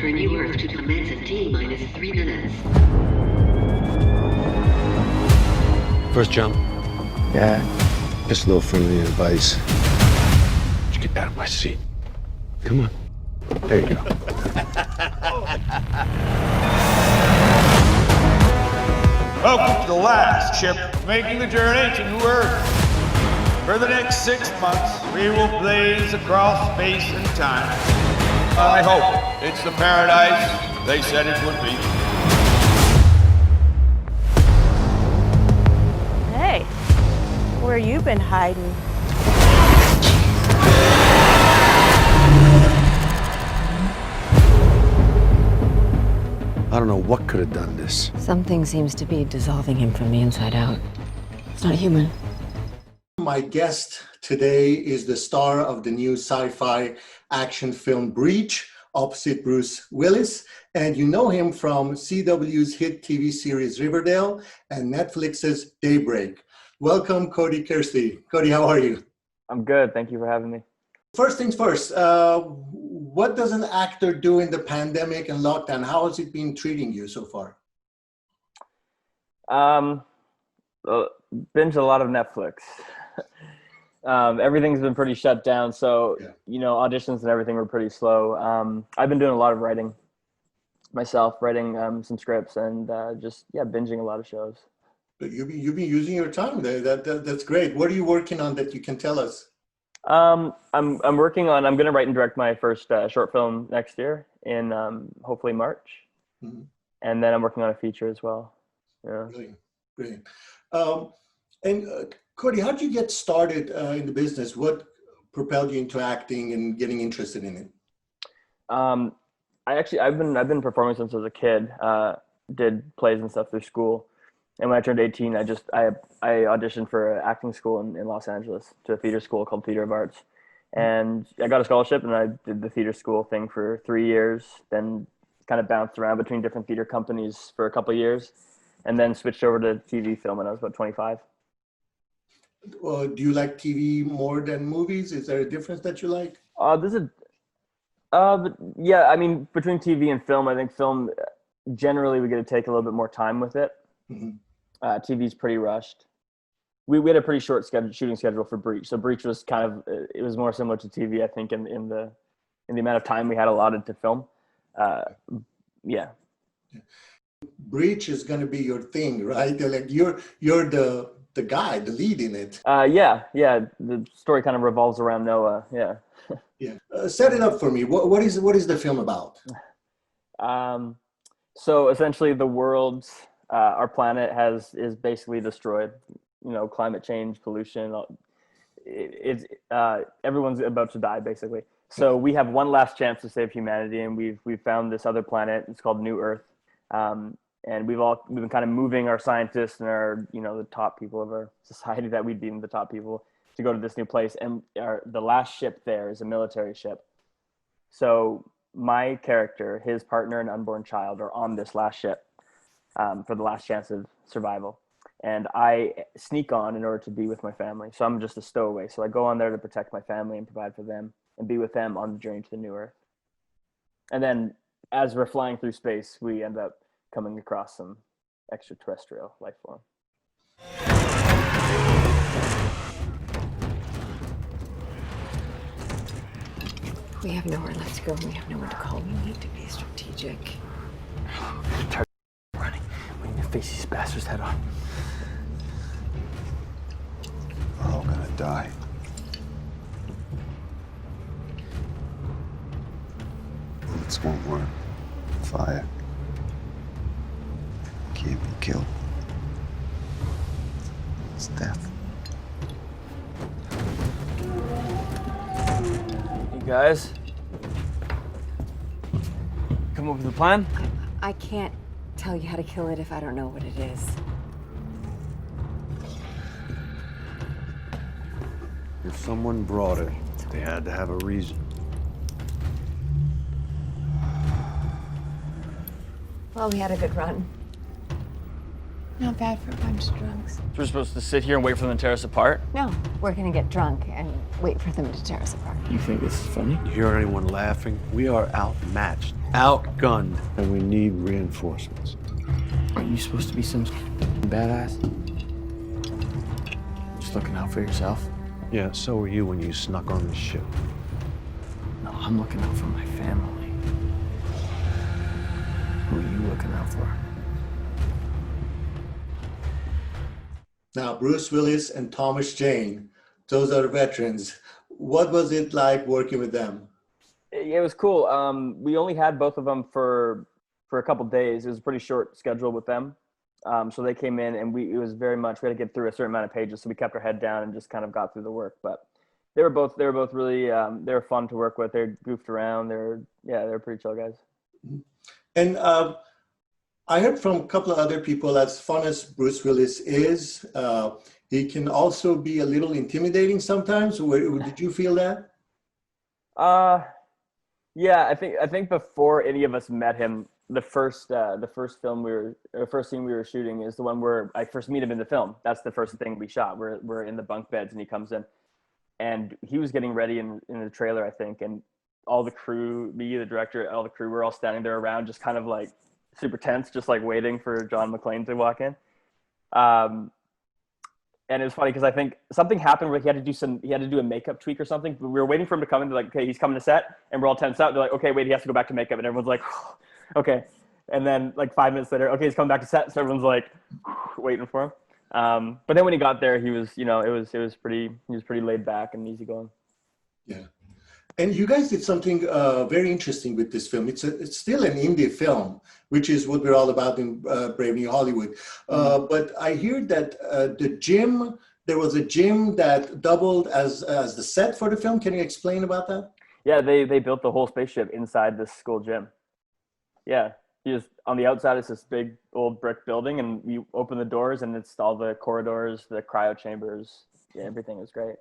for New Earth to commence in T-minus 3 minutes. First jump. Yeah, just a little friendly advice. Just get out of my seat. Come on. There you go. Welcome to the last ship making the journey to New Earth. For the next 6 months, we will blaze across space and time. I hope it's the paradise they said it would be. Hey, where you been hiding? I don't know what could have done this. Something seems to be dissolving him from the inside out. It's not human. My guest today is the star of the new sci-fi action film Breach, opposite Bruce Willis. And you know him from CW's hit TV series Riverdale and Netflix's Daybreak. Welcome, Cody Kearsley. Cody, how are you? I'm good. Thank you for having me. First things first, what does an actor do in the pandemic and lockdown? How has it been treating you so far? Binge a lot of Netflix. Everything's been pretty shut down, so auditions and everything were pretty slow. I've been doing a lot of writing myself, writing some scripts and binging a lot of shows. But you've been using your time there. That's great. What are you working on that you can tell us? I'm working on. I'm going to write and direct my first short film next year in hopefully March, and then I'm working on a feature as well. Yeah. Brilliant. And Cody, how did you get started in the business? What propelled you into acting and getting interested in it? I've been performing since I was a kid. Did plays and stuff through school, and when I turned 18, I auditioned for an acting school in Los Angeles, to a theater school called Theater of Arts, and I got a scholarship, and I did the theater school thing for 3 years. Then kind of bounced around between different theater companies for a couple of years, and then switched over to TV film when I was about 25. Do you like TV more than movies? Is there a difference that you like? I mean, between TV and film, I think film, generally we get to take a little bit more time with it. TV's pretty rushed. We had a pretty short shooting schedule for Breach. So Breach was it was more similar to TV, I think, in the amount of time we had allotted to film. Yeah. Breach is going to be your thing, right? Like you're the guy, the lead in it. Yeah. The story kind of revolves around Noah. Yeah. Yeah. Set it up for me. What is the film about? So essentially, the world, our planet is basically destroyed. Climate change, pollution. Everyone's about to die, basically. So we have one last chance to save humanity, and we've found this other planet. It's called New Earth. And we've been kind of moving our scientists and our, the top people of our society that we deem the top people to go to this new place. And the last ship there is a military ship. So my character, his partner and unborn child are on this last ship for the last chance of survival. And I sneak on in order to be with my family. So I'm just a stowaway. So I go on there to protect my family and provide for them and be with them on the journey to the New Earth. And then as we're flying through space, we end up coming across some extraterrestrial life form. We have nowhere left to go. We have no one to call. We need to be strategic. I'm tired of running. We need to face these bastards head on. We're all gonna die. Bullets won't work. Fire. Can't be killed. It's death. You guys, come up with a plan? I can't tell you how to kill it if I don't know what it is. If someone brought it, they had to have a reason. Well, we had a good run. Not bad for a bunch of drunks. We're supposed to sit here and wait for them to tear us apart? No, we're gonna get drunk and wait for them to tear us apart. You think this is funny? You hear anyone laughing? We are outmatched, outgunned, and we need reinforcements. Are you supposed to be some badass? Just looking out for yourself? Yeah, so were you when you snuck on the ship. No, I'm looking out for my family. Who are you looking out for? Now, Bruce Willis and Thomas Jane, those are veterans. What was it like working with them? It was cool. We only had both of them for a couple days. It was a pretty short schedule with them. So they came in and it was very much, we had to get through a certain amount of pages. So we kept our head down and just kind of got through the work. But they were both really, they were fun to work with. They goofed around. They were pretty chill guys. And I heard from a couple of other people, as fun as Bruce Willis is, he can also be a little intimidating sometimes. Did you feel that? Yeah, I think before any of us met him, the first scene we were shooting is the one where I first meet him in the film. That's the first thing we shot. We're in the bunk beds and he comes in, and he was getting ready in the trailer, I think, and all the crew, me, the director, all the crew, were all standing there around, just kind of like super tense, just like waiting for John McClane to walk in. And it was funny because I think something happened where he had to do a makeup tweak or something. But we were waiting for him to come in. They're like, okay, he's coming to set, and we're all tense out. They're like, okay, wait, he has to go back to makeup, and everyone's like, okay. And then like 5 minutes later, okay, he's coming back to set, so everyone's like waiting for him. But then when he got there, he was, he was pretty laid back and easygoing. Yeah. And you guys did something very interesting with this film. It's still an indie film, which is what we're all about in Brave New Hollywood. But I hear that there was a gym that doubled as the set for the film. Can you explain about that? Yeah, they built the whole spaceship inside this school gym. Yeah, on the outside, it's this big old brick building, and you open the doors, and it's all the corridors, the cryo chambers. Yeah, everything was great.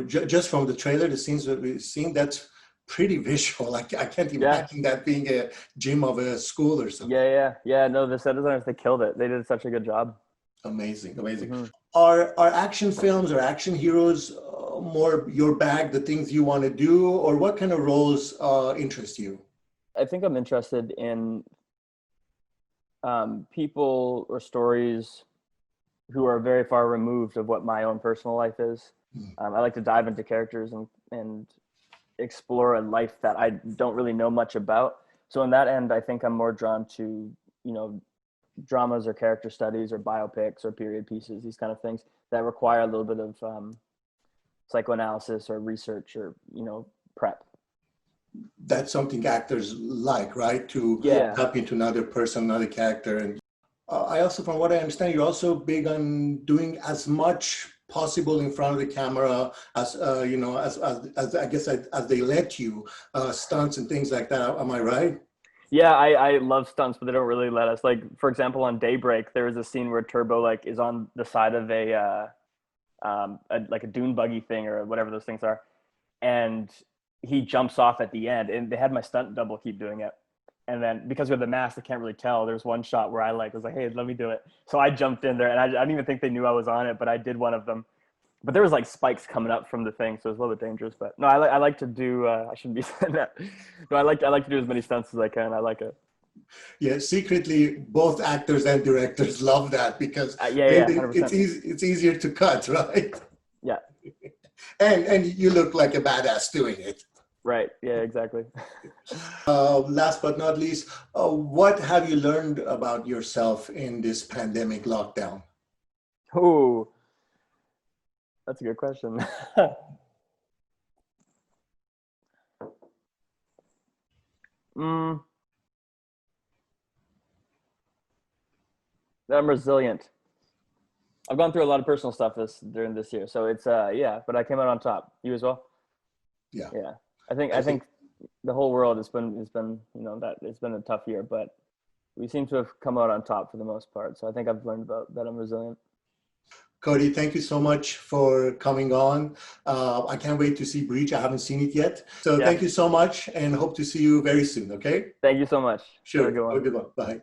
Just from the trailer, the scenes that we've seen, that's pretty visual. I can't imagine that being a gym of a school or something. Yeah. No, the set designers, they killed it. They did such a good job. Amazing. Mm-hmm. Are action films or action heroes more your bag, the things you want to do, or what kind of roles interest you? I think I'm interested in people or stories who are very far removed of what my own personal life is. I like to dive into characters and explore a life that I don't really know much about. So in that end, I think I'm more drawn to, dramas or character studies or biopics or period pieces, these kind of things that require a little bit of psychoanalysis or research or, prep. That's something actors like, right? To tap into another person, another character. And I also, from what I understand, you're also big on doing as much possible in front of the camera as as I guess as they let you, stunts and things like that. Am I right? Yeah, I love stunts, but they don't really let us. Like, for example, on Daybreak, there was a scene where Turbo is on the side of a dune buggy thing or whatever those things are, and he jumps off at the end, and they had my stunt double keep doing it. And then because we have the mask, I can't really tell. There's one shot where I was like, hey, let me do it. So I jumped in there, and I didn't even think they knew I was on it, but I did one of them. But there was like spikes coming up from the thing, so it was a little bit dangerous. But no, I like to do. I shouldn't be saying that. No, I like to do as many stunts as I can. I like it. Yeah, secretly, both actors and directors love that because it's easier to cut, right? Yeah. And you look like a badass doing it. Right. Yeah, exactly. Last but not least, what have you learned about yourself in this pandemic lockdown? Oh, that's a good question. That I'm resilient. I've gone through a lot of personal stuff during this year, so it's but I came out on top. You as well? Yeah. I think the whole world has been that it's been a tough year, but we seem to have come out on top for the most part. So I think I've learned about that I'm resilient. Cody, thank you so much for coming on. I can't wait to see Breach. I haven't seen it yet. So Thank you so much and hope to see you very soon, okay? Thank you so much. Sure. Have a good one. Bye.